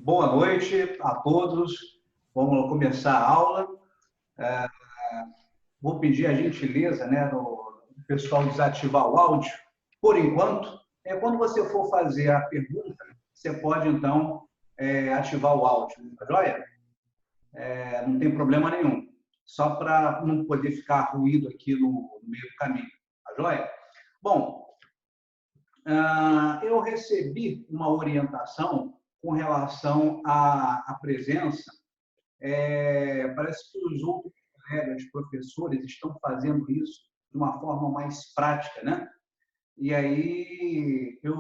Boa noite a todos. Vamos começar a aula. Vou pedir a gentileza, do pessoal desativar o áudio, por enquanto. Quando você for fazer a pergunta, você pode, então, ativar o áudio, tá joia? Não tem problema nenhum. Só para não poder ficar ruído aqui no meio do caminho, tá joia? Bom, eu recebi uma orientação com relação à presença. Parece que os outros colegas, professores, estão fazendo isso de uma forma mais prática, né? E aí eu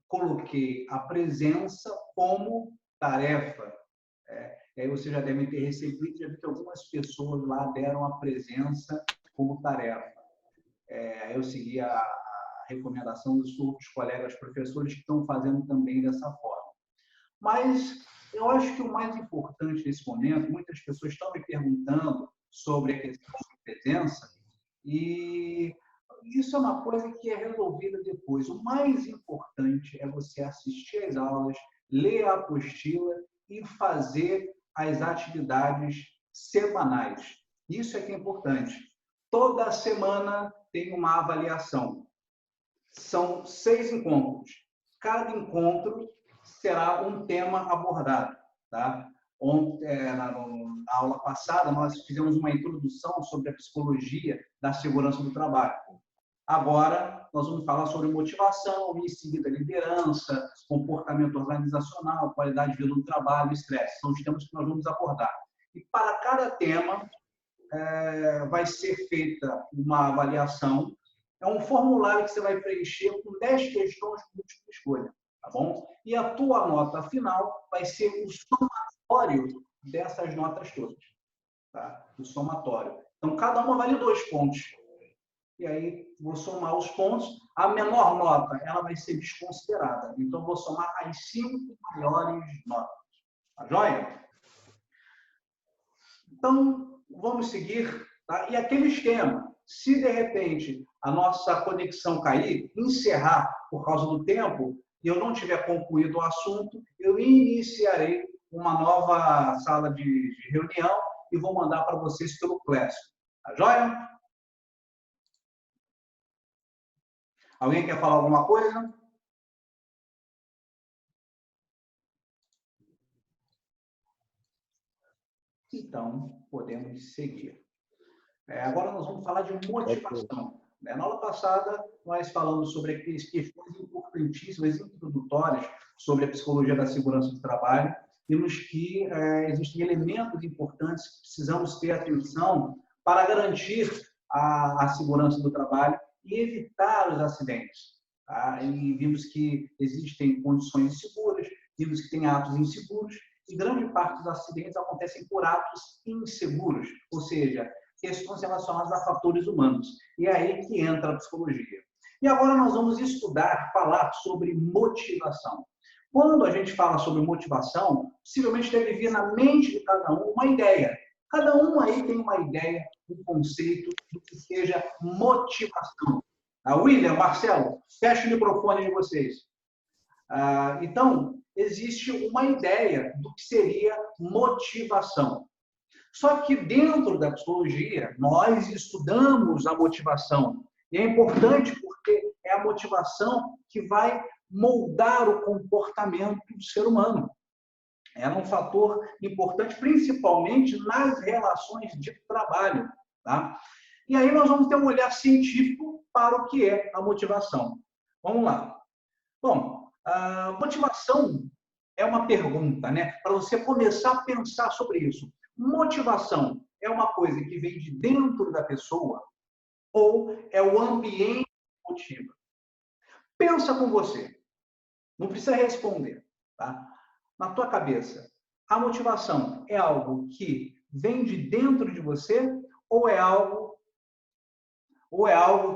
coloquei a presença como tarefa. Aí vocês já devem ter recebido, já vi que algumas pessoas lá deram a presença como tarefa. Eu segui a recomendação dos outros colegas professores que estão fazendo também dessa forma. Mas eu acho que o mais importante nesse momento, muitas pessoas estão me perguntando sobre a questão de presença, e isso é uma coisa que é resolvida depois. O mais importante é você assistir às aulas, ler a apostila e fazer as atividades semanais. Isso é que é importante. Toda semana tem uma avaliação. São 6 encontros. Cada encontro será um tema abordado. Tá? Na aula passada, nós fizemos uma introdução sobre a psicologia da segurança do trabalho. Agora, nós vamos falar sobre motivação, em seguida liderança, comportamento organizacional, qualidade de vida do trabalho, estresse. São os temas que nós vamos abordar. E para cada tema, vai ser feita uma avaliação. É um formulário que você vai preencher com 10 questões de múltipla escolha, tá bom? E a tua nota final vai ser o somatório dessas notas todas, tá? O somatório. Então, cada uma vale 2 pontos. E aí, vou somar os pontos. A menor nota, ela vai ser desconsiderada. Então, vou somar as 5 maiores notas. Tá joia? Então, vamos seguir. Tá? E aquele esquema, se de repente a nossa conexão cair, encerrar por causa do tempo, e eu não tiver concluído o assunto, eu iniciarei uma nova sala de reunião e vou mandar para vocês pelo Classroom. Tá joia? Alguém quer falar alguma coisa? Então, podemos seguir. Agora nós vamos falar de motivação. Na aula passada, nós falamos sobre aquelas questões importantíssimas, introdutórias, sobre a psicologia da segurança do trabalho, e nos que existem elementos importantes que precisamos ter atenção para garantir a segurança do trabalho e evitar os acidentes. Tá? E vimos que existem condições inseguras, vimos que tem atos inseguros, e grande parte dos acidentes acontecem por atos inseguros, ou seja, questões relacionadas a fatores humanos. E é aí que entra a psicologia. E agora nós vamos estudar, falar sobre motivação. Quando a gente fala sobre motivação, possivelmente deve vir na mente de cada um uma ideia. Cada um aí tem uma ideia, um conceito do que seja motivação. William, Marcelo, fecha o microfone de vocês. Então, existe uma ideia do que seria motivação. Só que dentro da psicologia, nós estudamos a motivação. E é importante porque é a motivação que vai moldar o comportamento do ser humano. É um fator importante, principalmente nas relações de trabalho. Tá? E aí nós vamos ter um olhar científico para o que é a motivação. Vamos lá. Bom, a motivação é uma pergunta, né? Para você começar a pensar sobre isso. Motivação é uma coisa que vem de dentro da pessoa ou é o ambiente que motiva? Pensa com você. Não precisa responder, tá? Na tua cabeça, a motivação é algo que vem de dentro de você ou é algo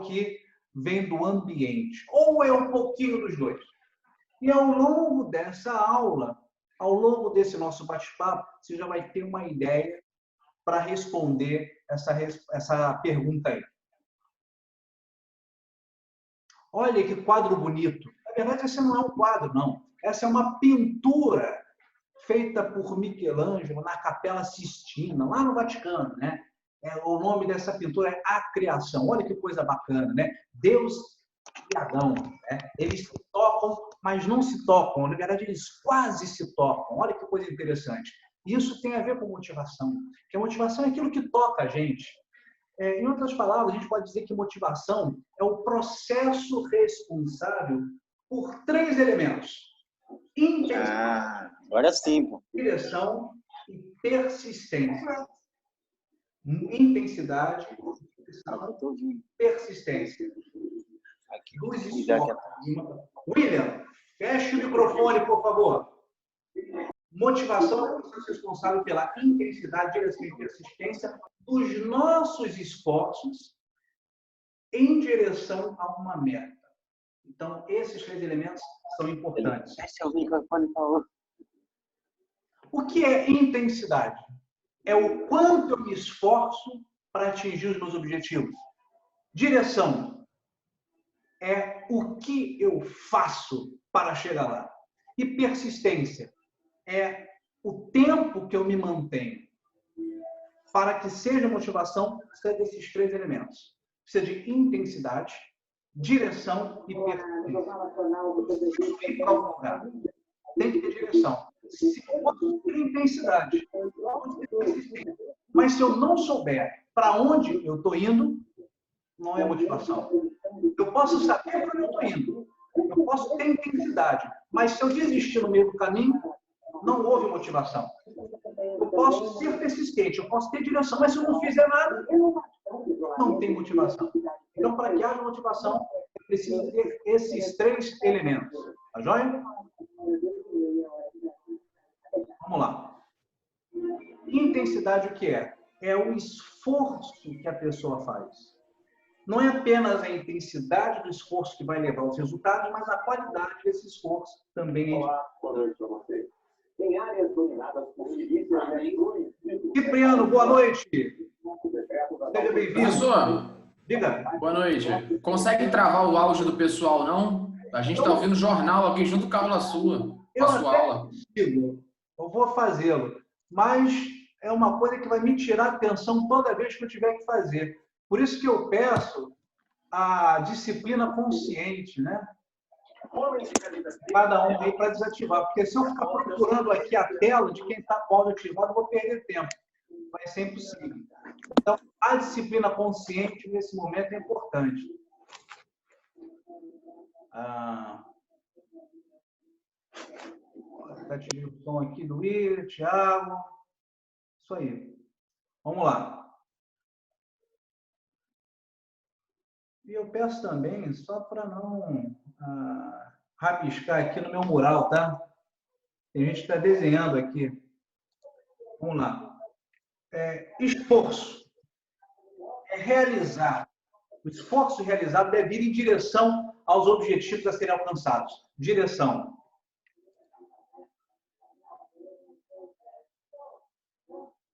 que vem do ambiente? Ou é um pouquinho dos dois? E ao longo dessa aula, ao longo desse nosso bate-papo, você já vai ter uma ideia para responder essa pergunta aí. Olha que quadro bonito. Na verdade, esse não é um quadro, não. Essa é uma pintura feita por Michelangelo na Capela Sistina, lá no Vaticano, né? O nome dessa pintura é A Criação. Olha que coisa bacana, né? Deus e Adão, né? Eles se tocam, mas não se tocam. Na verdade, eles quase se tocam. Olha que coisa interessante. Isso tem a ver com motivação. Porque a motivação é aquilo que toca a gente. Em outras palavras, a gente pode dizer que motivação é o processo responsável por 3 elementos: intensidade, agora sim, pô. direção e persistência. Intensidade, persistência. Luz e sono. William, feche o microfone, por favor. Motivação é o processo responsável pela intensidade, direção e persistência dos nossos esforços em direção a uma meta. Então, esses 3 elementos são importantes. Feche o microfone, por favor. O que é intensidade? É o quanto eu me esforço para atingir os meus objetivos. Direção é o que eu faço para chegar lá. E persistência é o tempo que eu me mantenho. Para que seja motivação, precisa desses 3 elementos. Precisa de intensidade, direção e persistência. Tem que ir para algum lugar. Tem que ter direção. Se eu posso ter intensidade, posso ter persistência, mas se eu não souber para onde eu estou indo, não é motivação. Eu posso saber para onde eu estou indo. Eu posso ter intensidade, mas se eu desistir no meio do caminho, não houve motivação. Eu posso ser persistente, eu posso ter direção, mas se eu não fizer nada, não tem motivação. Então, para que haja motivação, é preciso ter esses 3 elementos. Tá joia? Vamos lá. Intensidade o que é? É o esforço que a pessoa faz. Não é apenas a intensidade do esforço que vai levar aos resultados, mas a qualidade desse esforço também é. Olá, boa noite para você. Tem áreas dominadas por milícias. Cipriano, boa noite. Seja bem-vindo. Professor, Diga. boa noite. Consegue travar o áudio do pessoal, não? A gente está ouvindo jornal aqui junto com a aula sua. Com a sua aula. Eu vou fazê-lo, mas é uma coisa que vai me tirar a atenção toda vez que eu tiver que fazer. Por isso que eu peço a disciplina consciente, né? Cada um aí para desativar, porque se eu ficar procurando aqui a tela de quem está com o áudio ativado, eu vou perder tempo. Vai ser impossível. Então, a disciplina consciente nesse momento é importante. Está tirando o som aqui do William, Thiago. Isso aí. Vamos lá. E eu peço também, só para não rabiscar aqui no meu mural, tá? Tem gente que está desenhando aqui. Vamos lá. Esforço. É realizar. O esforço realizado deve ir em direção aos objetivos a serem alcançados. Direção.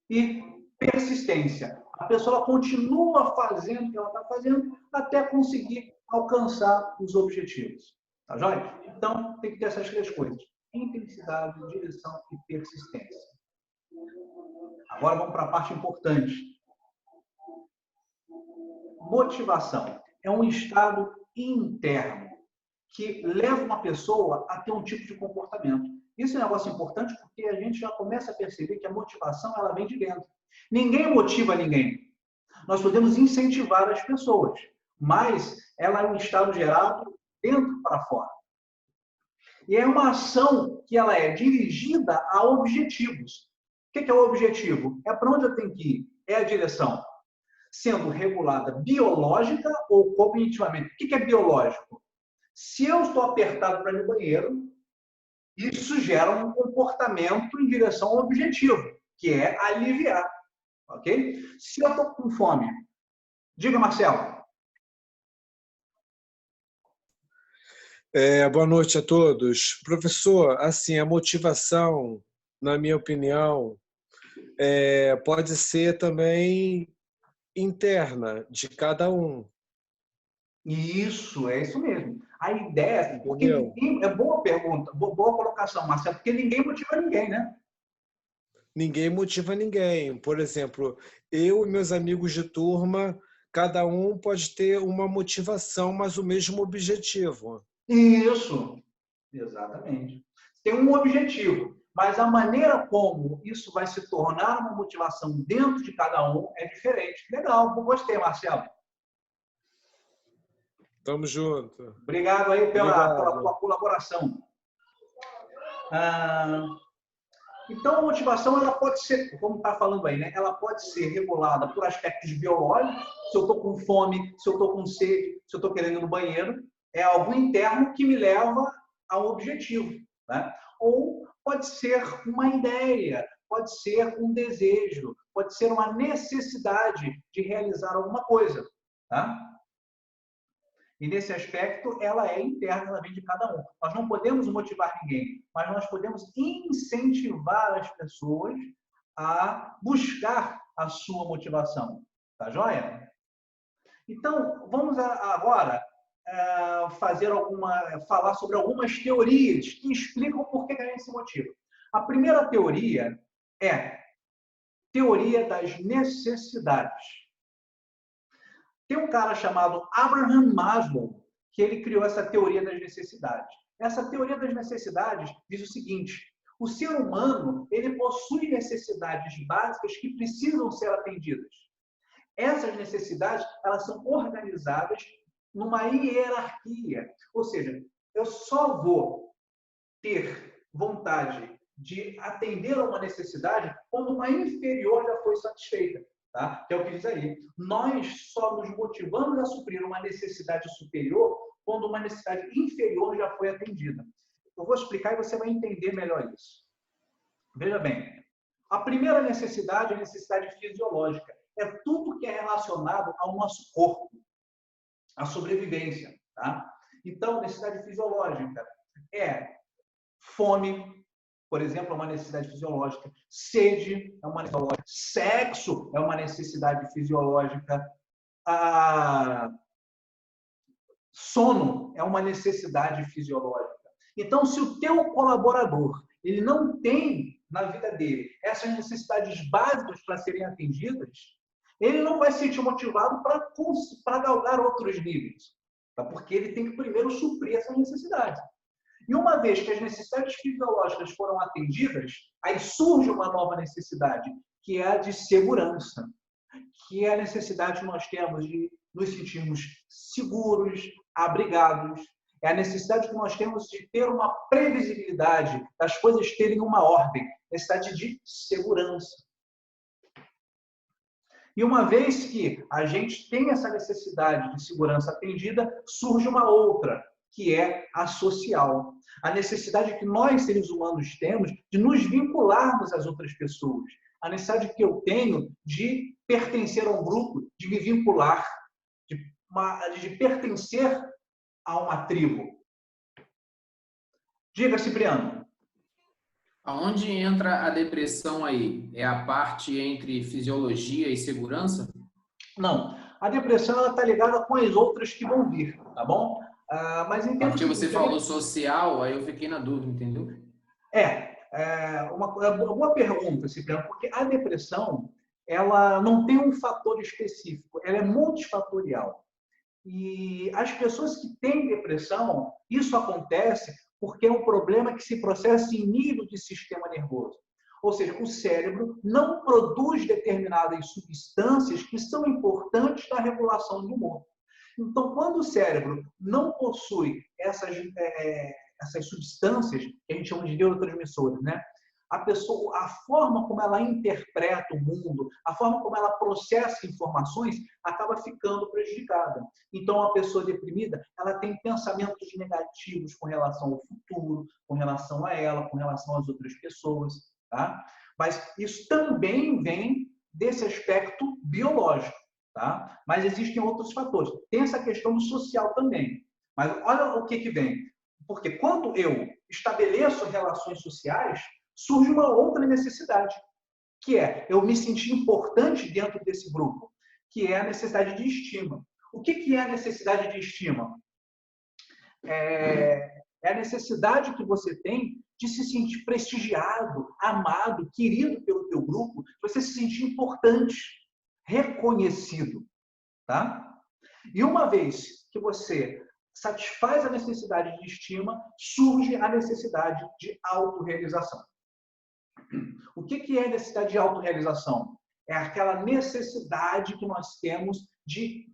E persistência. A pessoa continua fazendo o que ela está fazendo até conseguir alcançar os objetivos. Tá joia? Então, tem que ter essas 3 coisas. Intensidade, direção e persistência. Agora vamos para a parte importante. Motivação. É um estado interno que leva uma pessoa a ter um tipo de comportamento. Isso é um negócio importante porque a gente já começa a perceber que a motivação ela vem de dentro. Ninguém motiva ninguém. Nós podemos incentivar as pessoas, mas ela é um estado gerado dentro para fora. E é uma ação que ela é dirigida a objetivos. O que é o objetivo? É para onde eu tenho que ir? É a direção. Sendo regulada biológica ou cognitivamente. O que é biológico? Se eu estou apertado para ir no banheiro, isso gera um comportamento em direção ao objetivo, que é aliviar. Ok? Se eu estou com fome, diga, Marcelo. Boa noite a todos. Professor, assim, a motivação, na minha opinião, pode ser também interna de cada um. Isso, é isso mesmo. A ideia, porque ninguém, é boa pergunta, boa colocação, Marcelo, porque ninguém motiva ninguém, né? ninguém motiva ninguém. Por exemplo, eu e meus amigos de turma, cada um pode ter uma motivação, mas o mesmo objetivo. Isso, exatamente. Tem um objetivo, mas a maneira como isso vai se tornar uma motivação dentro de cada um é diferente. Legal, gostei, Marcelo. Tamo junto. Obrigado aí pela Obrigado. tua colaboração. Então, a motivação, ela pode ser, como está falando aí, né? Ela pode ser regulada por aspectos biológicos, se eu estou com fome, se eu estou com sede, se eu estou querendo ir no banheiro, é algo interno que me leva a um objetivo, né? Ou pode ser uma ideia, pode ser um desejo, pode ser uma necessidade de realizar alguma coisa, tá? E nesse aspecto, ela é interna, ela vem de cada um. Nós não podemos motivar ninguém, mas nós podemos incentivar as pessoas a buscar a sua motivação. Tá joia? Então, vamos agora falar sobre algumas teorias que explicam por que a gente se motiva. A primeira teoria é teoria das necessidades. Tem um cara chamado Abraham Maslow, que ele criou essa teoria das necessidades. Essa teoria das necessidades diz o seguinte: o ser humano, ele possui necessidades básicas que precisam ser atendidas. Essas necessidades, elas são organizadas numa hierarquia. Ou seja, eu só vou ter vontade de atender a uma necessidade quando uma inferior já foi satisfeita. Tá? Que é o que diz aí. Nós só nos motivamos a suprir uma necessidade superior quando uma necessidade inferior já foi atendida. Eu vou explicar e você vai entender melhor isso. Veja bem, a primeira necessidade é a necessidade fisiológica. É tudo que é relacionado ao nosso corpo, à sobrevivência. Tá? Então, necessidade fisiológica é fome, por exemplo, é uma necessidade fisiológica. Sede é uma necessidade fisiológica. Sexo é uma necessidade fisiológica. Sono é uma necessidade fisiológica. Então, se o teu colaborador ele não tem na vida dele essas necessidades básicas para serem atendidas, ele não vai se sentir motivado para galgar outros níveis. Tá? Porque ele tem que primeiro suprir essas necessidades. E uma vez que as necessidades fisiológicas foram atendidas, aí surge uma nova necessidade, que é a de segurança, que é a necessidade que nós temos de nos sentirmos seguros, abrigados. É a necessidade que nós temos de ter uma previsibilidade, das coisas terem uma ordem, necessidade de segurança. E uma vez que a gente tem essa necessidade de segurança atendida, surge uma outra, que é a social. A necessidade que nós, seres humanos, temos de nos vincularmos às outras pessoas. A necessidade que eu tenho de pertencer a um grupo, de me vincular, de pertencer a uma tribo. Diga, Cipriano. Aonde entra a depressão aí? É a parte entre fisiologia e segurança? Não. A depressão está ligada com as outras que vão vir, tá bom? Mas entendo Porque você falou social, aí eu fiquei na dúvida, entendeu? Uma boa pergunta, Cipriano, porque a depressão ela não tem um fator específico, ela é multifatorial. E as pessoas que têm depressão, isso acontece porque é um problema que se processa em nível de sistema nervoso. Ou seja, o cérebro não produz determinadas substâncias que são importantes na regulação do humor. Então, quando o cérebro não possui essas substâncias, que a gente chama de neurotransmissores, né? A forma como ela interpreta o mundo, a forma como ela processa informações, acaba ficando prejudicada. Então, a pessoa deprimida, ela tem pensamentos negativos com relação ao futuro, com relação a ela, com relação às outras pessoas, tá? Mas isso também vem desse aspecto biológico, tá? Mas existem outros fatores. Tem essa questão do social também. Mas olha o que vem. Porque quando eu estabeleço relações sociais, surge uma outra necessidade, que é eu me sentir importante dentro desse grupo, que é a necessidade de estima. O que é a necessidade de estima? É a necessidade que você tem de se sentir prestigiado, amado, querido pelo teu grupo, você se sentir importante, reconhecido, tá? E uma vez que você satisfaz a necessidade de estima, surge a necessidade de autorrealização. O que é a necessidade de autorrealização? É aquela necessidade que nós temos de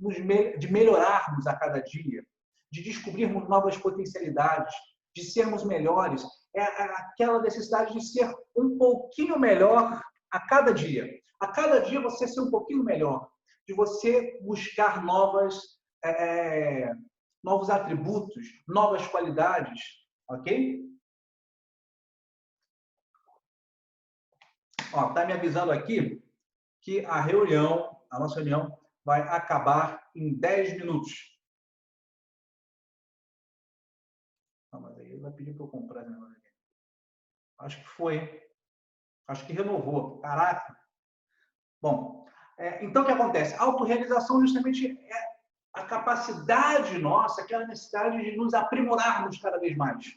melhorarmos a cada dia, de descobrirmos novas potencialidades, de sermos melhores. É aquela necessidade de ser um pouquinho melhor a cada dia. A cada dia você ser um pouquinho melhor, de você buscar novos atributos, novas qualidades, ok? Ó, tá me avisando aqui que a nossa reunião, vai acabar em 10 minutos. Ah, mas aí ele vai pedir para eu comprar esse negócio aqui. Acho que foi. Acho que renovou. Caraca. Bom, então o que acontece? A autorrealização justamente é a capacidade nossa, aquela necessidade de nos aprimorarmos cada vez mais,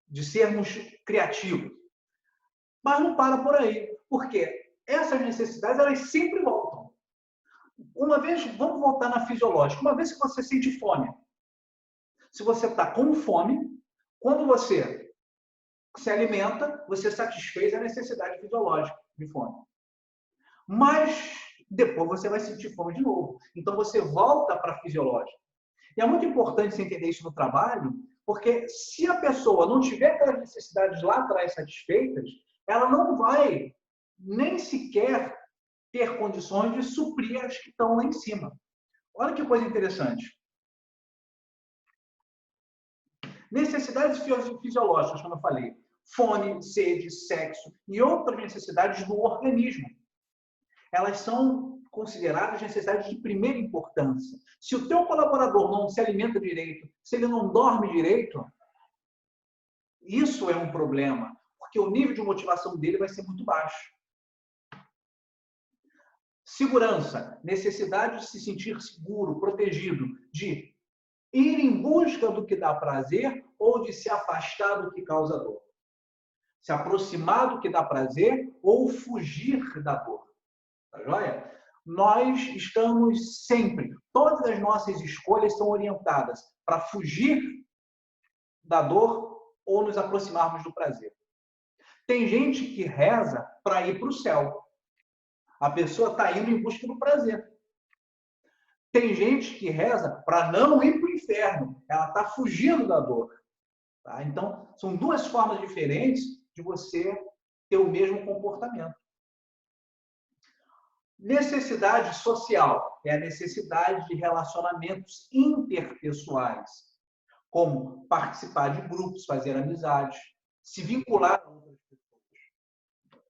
de sermos criativos. Mas não para por aí, porque essas necessidades, elas sempre voltam. Vamos voltar na fisiológica. Uma vez que você sente fome, se você está com fome, quando você se alimenta, você satisfez a necessidade fisiológica de fome. Mas depois você vai sentir fome de novo. Então você volta para a fisiológica. E é muito importante você entender isso no trabalho, porque se a pessoa não tiver aquelas necessidades lá atrás satisfeitas, ela não vai nem sequer ter condições de suprir as que estão lá em cima. Olha que coisa interessante. Necessidades fisiológicas, como eu falei, fome, sede, sexo e outras necessidades do organismo. Elas são consideradas necessidades de primeira importância. Se o teu colaborador não se alimenta direito, se ele não dorme direito, isso é um problema, porque o nível de motivação dele vai ser muito baixo. Segurança, necessidade de se sentir seguro, protegido, de ir em busca do que dá prazer ou de se afastar do que causa dor. Se aproximar do que dá prazer ou fugir da dor. Tá joia? Nós estamos sempre, todas as nossas escolhas são orientadas para fugir da dor ou nos aproximarmos do prazer. Tem gente que reza para ir para o céu. A pessoa está indo em busca do prazer. Tem gente que reza para não ir para o inferno. Ela está fugindo da dor. Tá? Então, são duas formas diferentes de você ter o mesmo comportamento. Necessidade social é a necessidade de relacionamentos interpessoais, como participar de grupos, fazer amizades, se vincular a outras pessoas.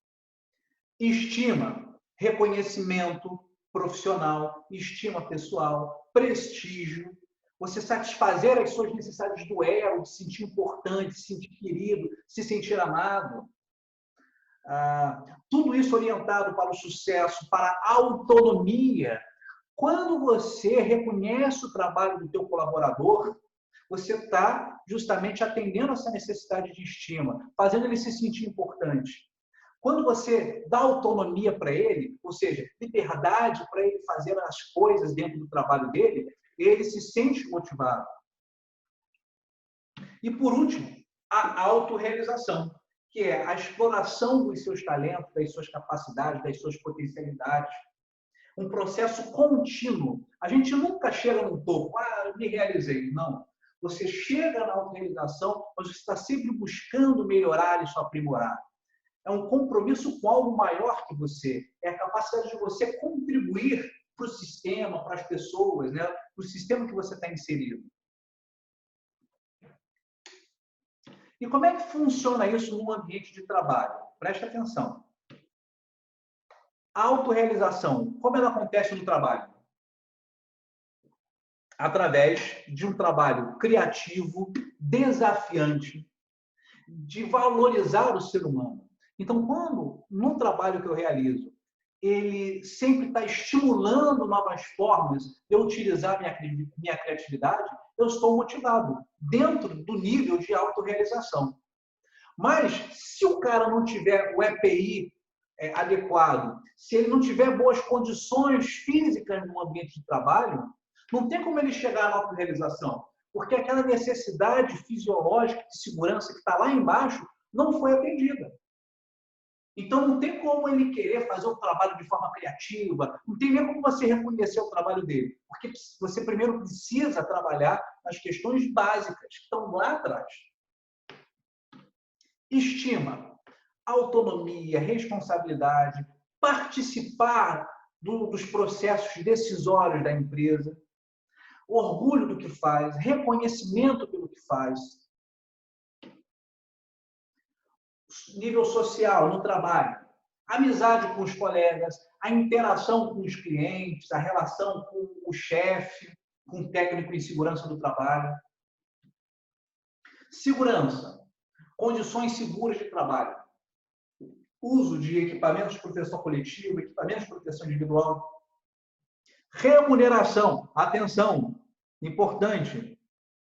Estima, reconhecimento profissional, estima pessoal, prestígio, você satisfazer as suas necessidades do ego, de se sentir importante, se sentir querido, se sentir amado. Tudo isso orientado para o sucesso, para a autonomia. Quando você reconhece o trabalho do teu colaborador, você está justamente atendendo essa necessidade de estima, fazendo ele se sentir importante. Quando você dá autonomia para ele, ou seja, liberdade para ele fazer as coisas dentro do trabalho dele, ele se sente motivado. E por último, a autorrealização, que é a exploração dos seus talentos, das suas capacidades, das suas potencialidades. Um processo contínuo. A gente nunca chega no topo, eu me realizei. Não. Você chega na autorrealização, mas você está sempre buscando melhorar e se aprimorar. É um compromisso com algo maior que você. É a capacidade de você contribuir para o sistema, para as pessoas, né? Para o sistema que você está inserido. E como é que funciona isso no ambiente de trabalho? Preste atenção. A autorrealização, como ela acontece no trabalho? Através de um trabalho criativo, desafiante, de valorizar o ser humano. Então, quando, no trabalho que eu realizo, ele sempre está estimulando novas formas de eu utilizar minha criatividade, eu estou motivado, dentro do nível de autorrealização. Mas, se o cara não tiver o EPI adequado, se ele não tiver boas condições físicas no ambiente de trabalho, não tem como ele chegar à autorrealização, porque aquela necessidade fisiológica de segurança que está lá embaixo não foi atendida. Então, não tem como ele querer fazer o trabalho de forma criativa, não tem nem como você reconhecer o trabalho dele, porque você primeiro precisa trabalhar nas questões básicas que estão lá atrás. Estima, autonomia, responsabilidade, participar dos processos decisórios da empresa, orgulho do que faz, reconhecimento pelo que faz. Nível social, no trabalho, amizade com os colegas, a interação com os clientes, a relação com o chefe, com o técnico em segurança do trabalho. Segurança, condições seguras de trabalho, uso de equipamentos de proteção coletiva, equipamentos de proteção individual. Remuneração, atenção, importante,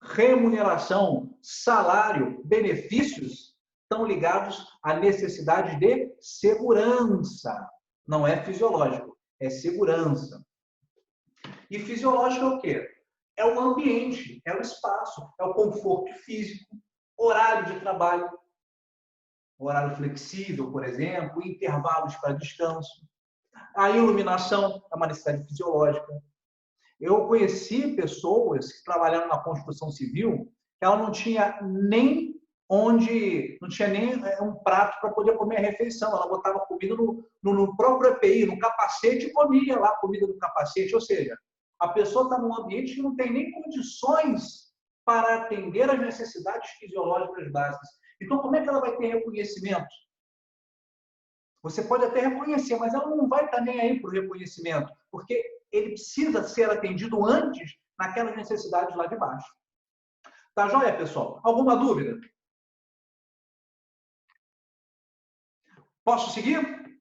remuneração, salário, benefícios estão ligados à necessidade de segurança. Não é fisiológico, é segurança. E fisiológico é o quê? É o ambiente, é o espaço, é o conforto físico, horário de trabalho, horário flexível, por exemplo, intervalos para descanso. A iluminação é uma necessidade fisiológica. Eu conheci pessoas que trabalharam na construção civil que ela não tinha nem um prato para poder comer a refeição. Ela botava comida no próprio EPI, no capacete, e comia lá a comida do capacete. Ou seja, a pessoa está num ambiente que não tem nem condições para atender às necessidades fisiológicas básicas. Então, como é que ela vai ter reconhecimento? Você pode até reconhecer, mas ela não vai estar nem aí para o reconhecimento, porque ele precisa ser atendido antes naquelas necessidades lá de baixo. Tá joia, pessoal? Alguma dúvida? Posso seguir?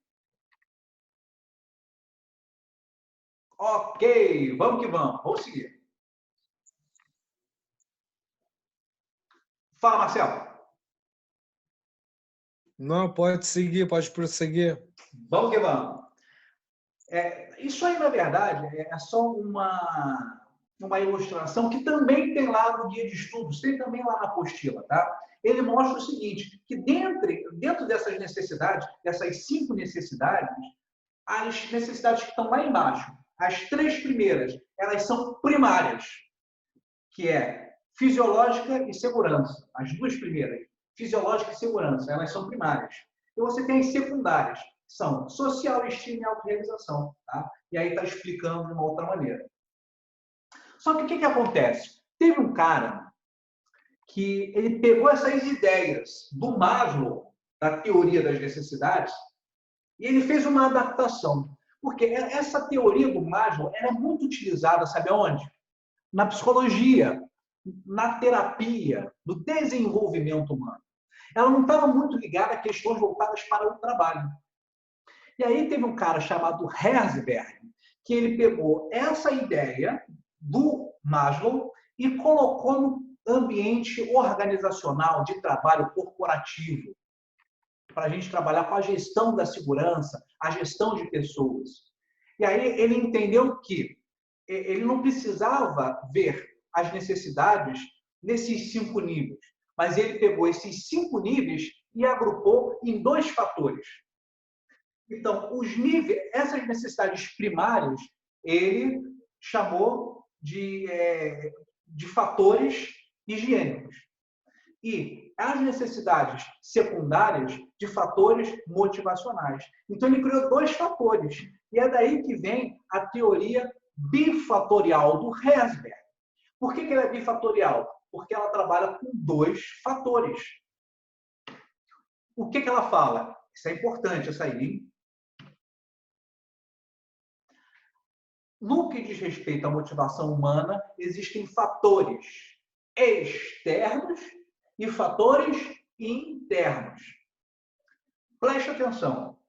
Ok, vamos que vamos. Vou seguir. Fala, Marcelo. Não, pode seguir, pode prosseguir. Vamos que vamos. Isso aí, na verdade, é só uma ilustração que também tem lá no guia de estudos, tem também lá na apostila, tá? Ele mostra o seguinte, que dentro dessas necessidades, dessas 5 necessidades, as necessidades que estão lá embaixo, as 3 primeiras, elas são primárias, que é fisiológica e segurança. As 2 primeiras, fisiológica e segurança, elas são primárias. E você tem as secundárias, que são social, estima e autorrealização, tá? E aí está explicando de uma outra maneira. Só que o que acontece? Teve um cara que ele pegou essas ideias do Maslow, da teoria das necessidades, e ele fez uma adaptação. Porque essa teoria do Maslow era muito utilizada, sabe aonde? Na psicologia, na terapia, no desenvolvimento humano. Ela não estava muito ligada a questões voltadas para o trabalho. E aí teve um cara chamado Herzberg, que ele pegou essa ideia do Maslow e colocou no ambiente organizacional de trabalho corporativo, para a gente trabalhar com a gestão da segurança, a gestão de pessoas. E aí ele entendeu que ele não precisava ver as necessidades nesses 5 níveis, mas ele pegou esses 5 níveis e agrupou em 2 fatores. Então, essas necessidades primárias, ele chamou de fatores higiênicos. E as necessidades secundárias de fatores motivacionais. Então, ele criou 2 fatores. E é daí que vem a teoria bifatorial do Herzberg. Por que ela é bifatorial? Porque ela trabalha com 2 fatores. O que ela fala? Isso é importante, essa aí, hein? No que diz respeito à motivação humana, existem fatores externos e fatores internos. Preste atenção.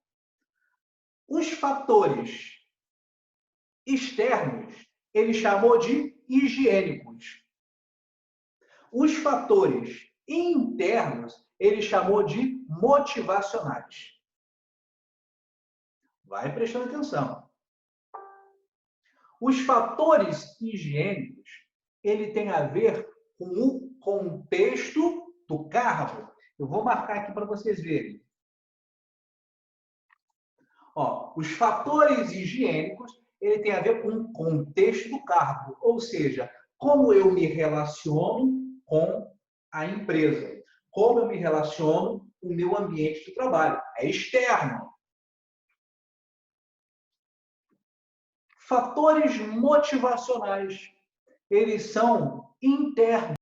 Os fatores externos, ele chamou de higiênicos. Os fatores internos, ele chamou de motivacionais. Vai prestando atenção. Os fatores higiênicos, ele tem a ver com o contexto do cargo. Eu vou marcar aqui para vocês verem. Ó, os fatores higiênicos, ele tem a ver com o contexto do cargo, ou seja, como eu me relaciono com a empresa, como eu me relaciono com o meu ambiente de trabalho. É externo. Fatores motivacionais, eles são internos.